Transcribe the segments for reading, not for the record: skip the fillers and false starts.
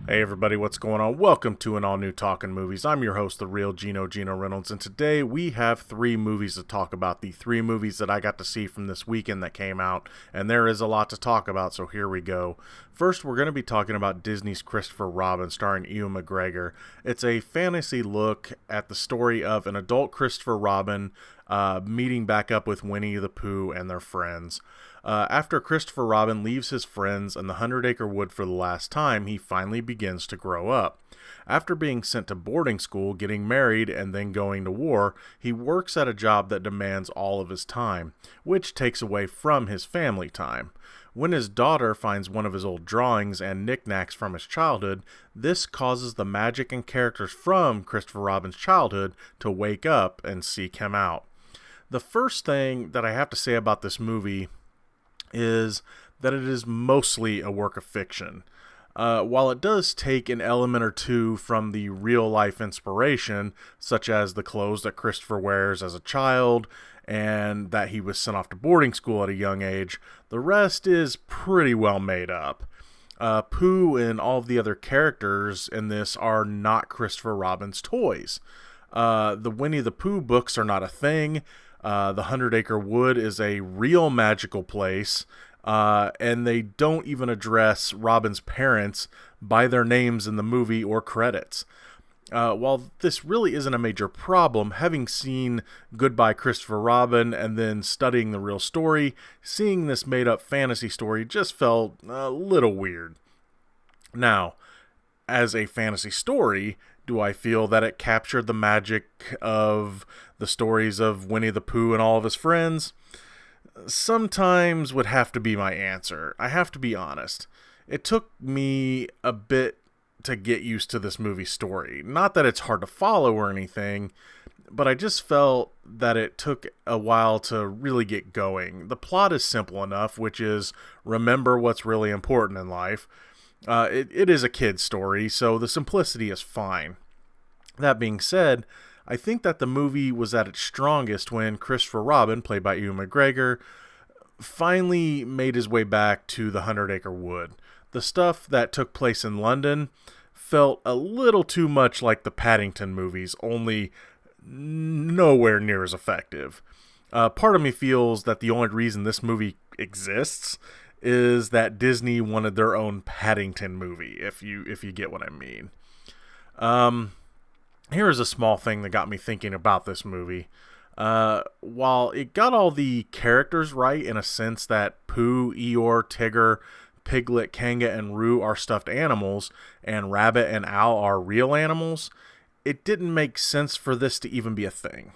Hey everybody, what's going on? Welcome to an all-new Talkin Movies. I'm your host, the real Geno Reynolds, and today we have three movies to talk about. The three movies that I got to see from this weekend that came out, and there is a lot to talk about, so here we go. First, we're going to be talking about Disney's Christopher Robin, starring Ewan McGregor. It's a fantasy look at the story of an adult Christopher Robin meeting back up with Winnie the Pooh and their friends. After Christopher Robin leaves his friends and the 100-Acre Wood for the last time, he finally begins to grow up. After being sent to boarding school, getting married, and then going to war, he works at a job that demands all of his time, which takes away from his family time. When his daughter finds one of his old drawings and knickknacks from his childhood, this causes the magic and characters from Christopher Robin's childhood to wake up and seek him out. The first thing that I have to say about this movie is that it is mostly a work of fiction. While it does take an element or two from the real-life inspiration, such as the clothes that Christopher wears as a child, and that he was sent off to boarding school at a young age, the rest is pretty well made up. Pooh and all of the other characters in this are not Christopher Robin's toys. The Winnie the Pooh books are not a thing. The 100-Acre Wood is a real magical place, and they don't even address Robin's parents by their names in the movie or credits. While this really isn't a major problem, having seen Goodbye Christopher Robin and then studying the real story, seeing this made-up fantasy story just felt a little weird. Now, as a fantasy story, do I feel that it captured the magic of the stories of Winnie the Pooh and all of his friends? Sometimes would have to be my answer. I have to be honest. It took me a bit to get used to this movie's story. Not that it's hard to follow or anything, but I just felt that it took a while to really get going. The plot is simple enough, which is remember what's really important in life. It is a kid's story, so the simplicity is fine. That being said, I think that the movie was at its strongest when Christopher Robin, played by Ewan McGregor, finally made his way back to the 100-Acre Wood. The stuff that took place in London felt a little too much like the Paddington movies, only nowhere near as effective. Part of me feels that the only reason this movie exists is that Disney wanted their own Paddington movie, if you get what I mean. Here is a small thing that got me thinking about this movie. While it got all the characters right in a sense that Pooh, Eeyore, Tigger, Piglet, Kanga, and Roo are stuffed animals, and Rabbit and Owl are real animals, it didn't make sense for this to even be a thing.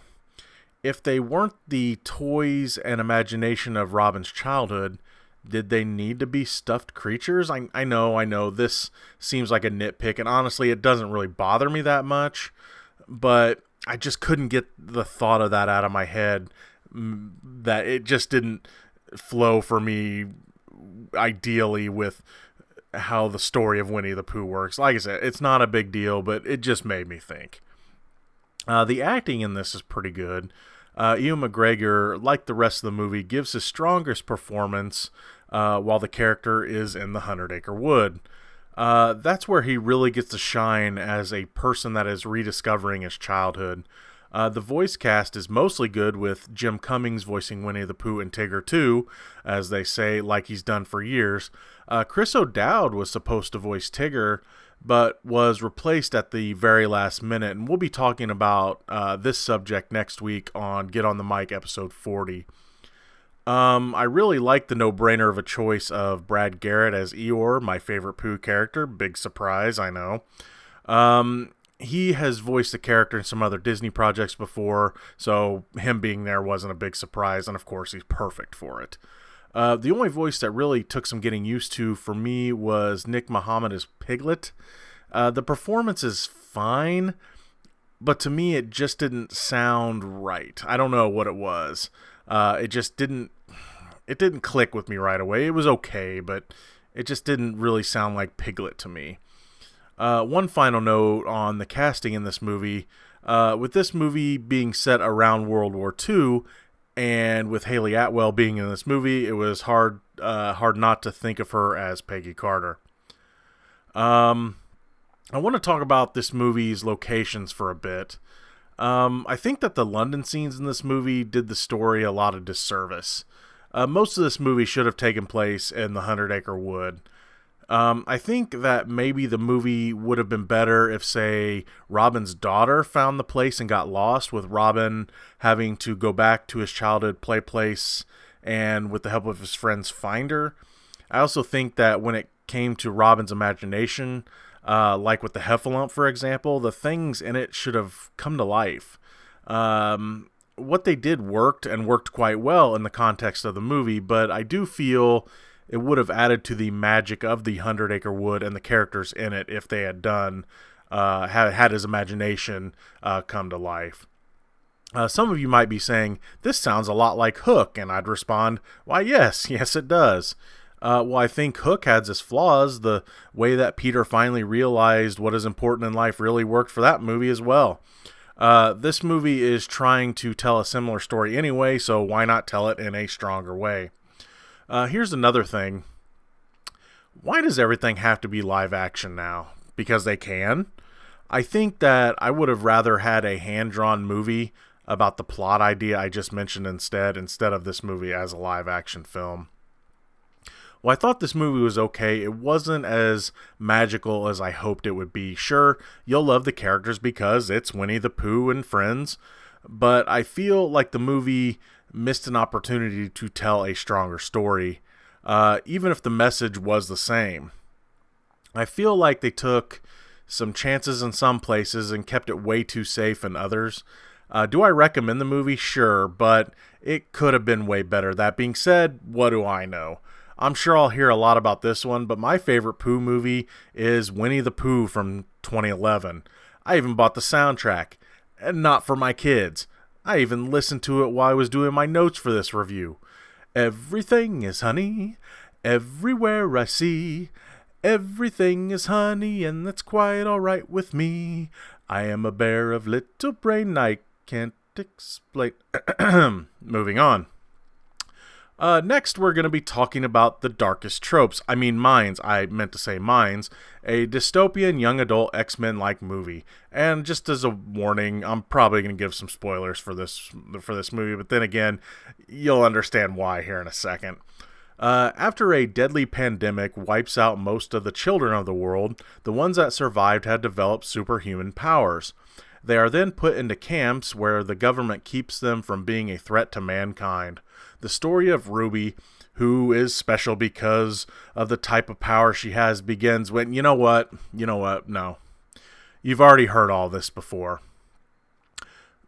If they weren't the toys and imagination of Robin's childhood, did they need to be stuffed creatures? I know, this seems like a nitpick, and honestly, it doesn't really bother me that much, but I just couldn't get the thought of that out of my head, that it just didn't flow for me ideally with how the story of Winnie the Pooh works. Like I said, it's not a big deal, but it just made me think. The acting in this is pretty good. Ewan McGregor, like the rest of the movie, gives his strongest performance while the character is in the 100-Acre Wood. That's where he really gets to shine as a person that is rediscovering his childhood. The voice cast is mostly good, with Jim Cummings voicing Winnie the Pooh and Tigger too, as they say, like he's done for years. Chris O'Dowd was supposed to voice Tigger, but was replaced at the very last minute, and we'll be talking about this subject next week on Get on the Mic episode 40. I really like the no-brainer of a choice of Brad Garrett as Eeyore, my favorite Pooh character. Big surprise, I know. He has voiced the character in some other Disney projects before, so him being there wasn't a big surprise, and of course he's perfect for it. The only voice that really took some getting used to for me was Nick Mohammed as Piglet. The performance is fine, but to me it just didn't sound right. I don't know what it was. It didn't click with me right away. It was okay, but it just didn't really sound like Piglet to me. One final note on the casting in this movie. With this movie being set around World War II, and with Haley Atwell being in this movie, it was hard not to think of her as Peggy Carter. I want to talk about this movie's locations for a bit. I think that the London scenes in this movie did the story a lot of disservice. Most of this movie should have taken place in the 100-Acre Wood. I think that maybe the movie would have been better if, say, Robin's daughter found the place and got lost, with Robin having to go back to his childhood play place and with the help of his friends find her. I also think that when it came to Robin's imagination, like with the Heffalump, for example, the things in it should have come to life. What they did worked, and worked quite well in the context of the movie, but I do feel it would have added to the magic of the 100-Acre Wood and the characters in it if they had done, had his imagination come to life. Some of you might be saying, this sounds a lot like Hook, and I'd respond, why yes it does. Well, I think Hook has its flaws. The way that Peter finally realized what is important in life really worked for that movie as well. This movie is trying to tell a similar story anyway, so why not tell it in a stronger way? Here's another thing. Why does everything have to be live action now? Because they can? I think that I would have rather had a hand-drawn movie about the plot idea I just mentioned instead of this movie as a live action film. Well, I thought this movie was okay. It wasn't as magical as I hoped it would be. Sure, you'll love the characters because it's Winnie the Pooh and friends, but I feel like the movie missed an opportunity to tell a stronger story, even if the message was the same. I feel like they took some chances in some places and kept it way too safe in others. Do I recommend the movie? Sure, but it could have been way better. That being said, what do I know? I'm sure I'll hear a lot about this one, but my favorite Pooh movie is Winnie the Pooh from 2011. I even bought the soundtrack, and not for my kids. I even listened to it while I was doing my notes for this review. Everything is honey, everywhere I see. Everything is honey, and that's quite alright with me. I am a bear of little brain, I can't explain. Moving on. Next, we're going to be talking about The Darkest Tropes. I mean Minds. I meant to say Minds. A dystopian young adult X-Men-like movie. And just as a warning, I'm probably going to give some spoilers for this movie, but then again, you'll understand why here in a second. After a deadly pandemic wipes out most of the children of the world, the ones that survived had developed superhuman powers. They are then put into camps where the government keeps them from being a threat to mankind. The story of Ruby, who is special because of the type of power she has, begins when, you know what, no. You've already heard all this before.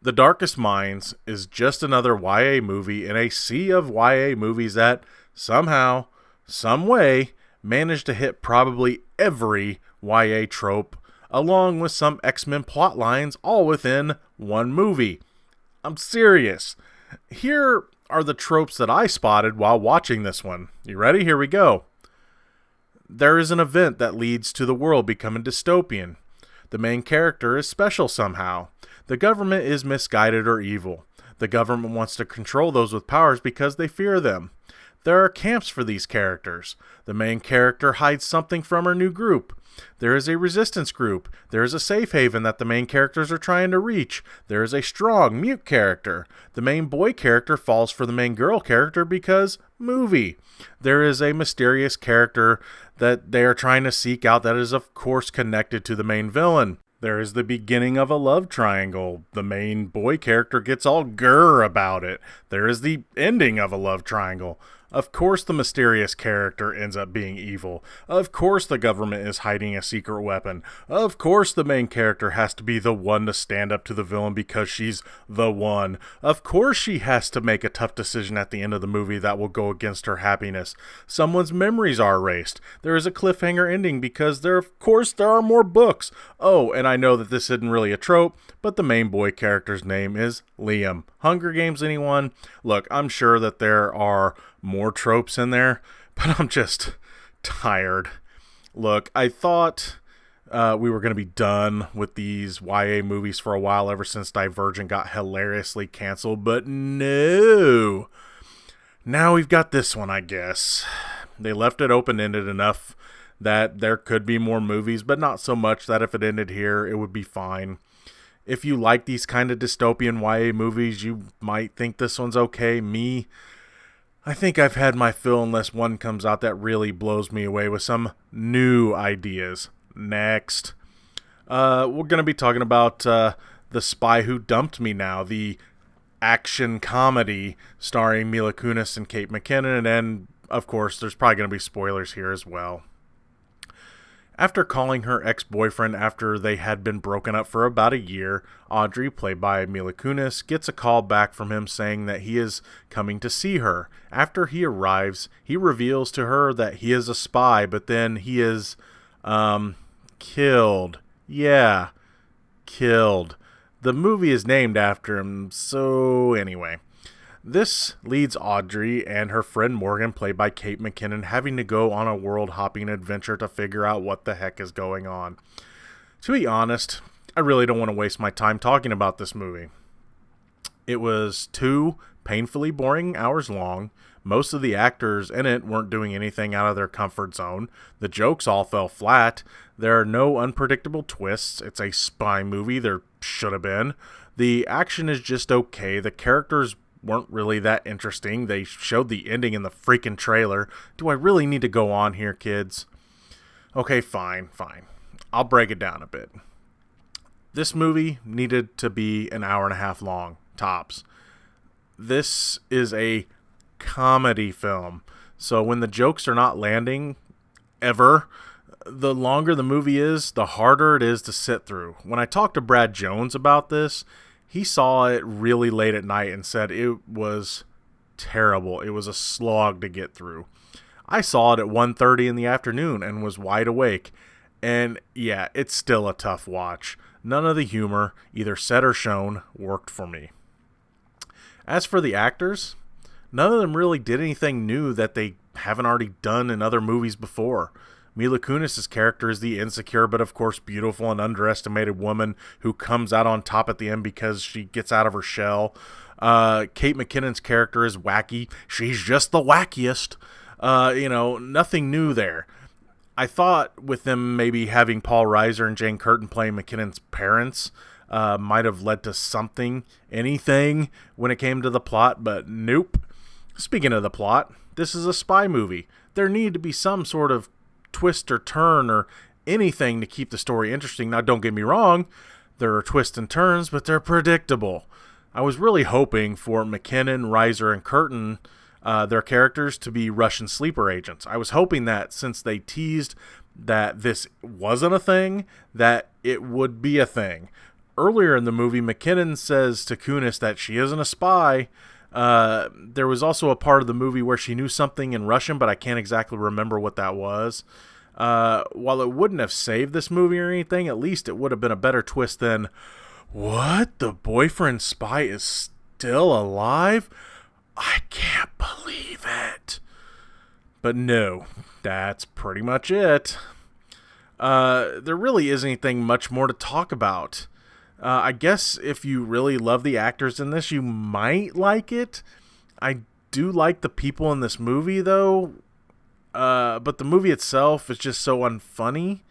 The Darkest Minds is just another YA movie in a sea of YA movies that somehow, some way, managed to hit probably every YA trope, along with some X-Men plot lines, all within one movie. I'm serious. Here are the tropes that I spotted while watching this one. You ready? Here we go. There is an event that leads to the world becoming dystopian. The main character is special somehow. The government is misguided or evil. The government wants to control those with powers because they fear them. There are camps for these characters. The main character hides something from her new group. There is a resistance group. There is a safe haven that the main characters are trying to reach. There is a strong, mute character. The main boy character falls for the main girl character because movie. There is a mysterious character that they are trying to seek out that is of course connected to the main villain. There is the beginning of a love triangle. The main boy character gets all grr about it. There is the ending of a love triangle. Of course the mysterious character ends up being evil. Of course the government is hiding a secret weapon. Of course the main character has to be the one to stand up to the villain because she's the one. Of course she has to make a tough decision at the end of the movie that will go against her happiness. Someone's memories are erased. There is a cliffhanger ending because of course there are more books. Oh, and I know that this isn't really a trope, but the main boy character's name is Liam. Hunger Games, anyone? Look, I'm sure that there are more tropes in there, but I'm just tired. Look, I thought we were going to be done with these YA movies for a while ever since Divergent got hilariously canceled, but no. Now we've got this one, I guess. They left it open-ended enough that there could be more movies, but not so much that if it ended here, it would be fine. If you like these kind of dystopian YA movies, you might think this one's okay. Me, I think I've had my fill unless one comes out that really blows me away with some new ideas. Next. We're going to be talking about The Spy Who Dumped Me Now, the action comedy starring Mila Kunis and Kate McKinnon, and of course, there's probably going to be spoilers here as well. After calling her ex-boyfriend after they had been broken up for about a year, Audrey, played by Mila Kunis, gets a call back from him saying that he is coming to see her. After he arrives, he reveals to her that he is a spy, but then he is, killed. Yeah, killed. The movie is named after him, so anyway. This leads Audrey and her friend Morgan, played by Kate McKinnon, having to go on a world-hopping adventure to figure out what the heck is going on. To be honest, I really don't want to waste my time talking about this movie. It was 2 painfully boring hours long. Most of the actors in it weren't doing anything out of their comfort zone. The jokes all fell flat. There are no unpredictable twists. It's a spy movie. There should have been. The action is just okay. The characters weren't really that interesting. They showed the ending in the freaking trailer. Do I really need to go on here, kids? Okay, fine. I'll break it down a bit. This movie needed to be an hour and a half long, tops. This is a comedy film. So when the jokes are not landing, ever, the longer the movie is, the harder it is to sit through. When I talked to Brad Jones about this, he saw it really late at night and said it was terrible. It was a slog to get through. I saw it at 1:30 in the afternoon and was wide awake. And yeah, it's still a tough watch. None of the humor, either said or shown, worked for me. As for the actors, none of them really did anything new that they haven't already done in other movies before. Mila Kunis' character is the insecure but of course beautiful and underestimated woman who comes out on top at the end because she gets out of her shell. Kate McKinnon's character is wacky. She's just the wackiest. Nothing new there. I thought with them maybe having Paul Reiser and Jane Curtin playing McKinnon's parents might have led to anything when it came to the plot, but nope. Speaking of the plot, this is a spy movie. There needed to be some sort of twist or turn or anything to keep the story interesting. Now, don't get me wrong, there are twists and turns, but they're predictable. I was really hoping for McKinnon, Reiser, and Curtin, their characters, to be Russian sleeper agents. I was hoping that since they teased that this wasn't a thing, that it would be a thing. Earlier in the movie, McKinnon says to Kunis that she isn't a spy. There was also a part of the movie where she knew something in Russian, but I can't exactly remember what that was. While it wouldn't have saved this movie or anything, at least it would have been a better twist than, what? The boyfriend spy is still alive? I can't believe it. But no, that's pretty much it. There really isn't anything much more to talk about. I guess if you really love the actors in this, you might like it. I do like the people in this movie, though. But the movie itself is just so unfunny.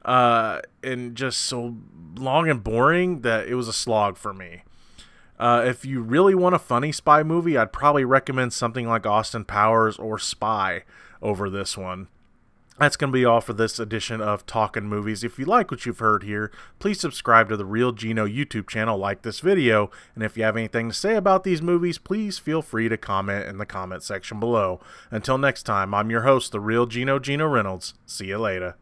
And just so long and boring that it was a slog for me. If you really want a funny spy movie, I'd probably recommend something like Austin Powers or Spy over this one. That's going to be all for this edition of Talkin Movies. If you like what you've heard here, please subscribe to the Real Geno YouTube channel, like this video, and if you have anything to say about these movies, please feel free to comment in the comment section below. Until next time, I'm your host, the Real Geno Reynolds. See you later.